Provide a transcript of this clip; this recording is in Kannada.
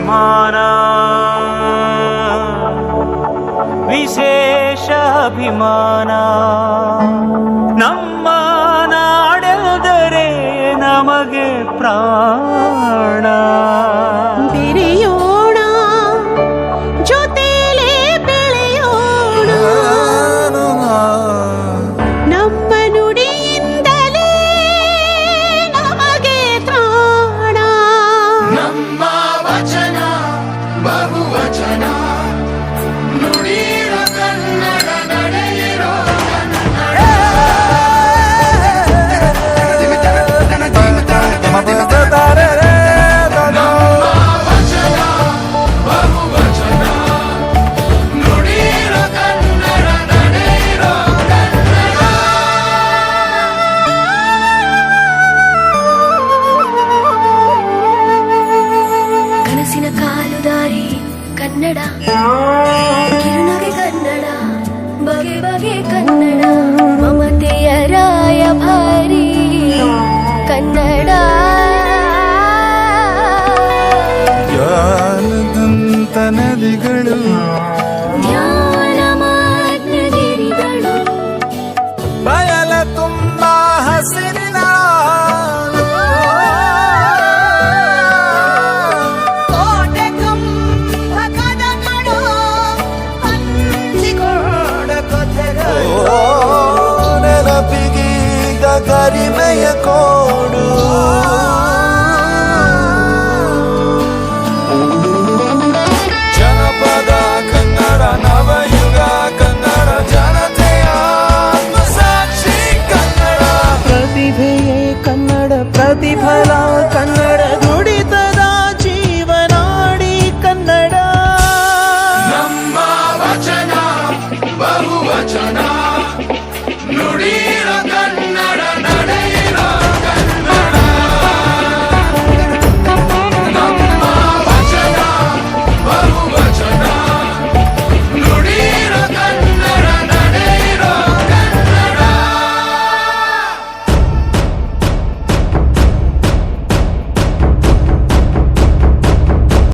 ಅಭಿಮಾನ ವಿಶೇಷ ಅಭಿಮಾನ ನಮ್ಮ ನಾಡೆಂದರೆ ನಮಗೆ ಪ್ರಾಣ ಬೆರೆಯೋಣ ಜೊತೆಲೇ ಬೆಳೆಯೋಣ ನಮ್ಮ ನುಡಿಯಿಂದಲೇ ನಮಗೆ ತ್ರಾಣ ನಮ್ಮ ವಚನ ಬಹುವಚನ ನುಡಿಯಿರೋ ಕನ್ನಡ ನಡೆಯಿರೋ ನಮ್ಮ ವಚನ ಬಹುವಚನ ನುಡಿಯಿರೋ ಕನ್ನಡ ನಡೆಯಿರೋ ಕನಸಿನ ಕಾಲುದಾರಿ ಕನ್ನಡ ಕಿರುನಗೆ ಕನ್ನಡ ಬಗೆ ಬಗೆ ಕನ್ನಡ ಮಮತೆಯ ರಾಯಭಾರಿ ಕನ್ನಡ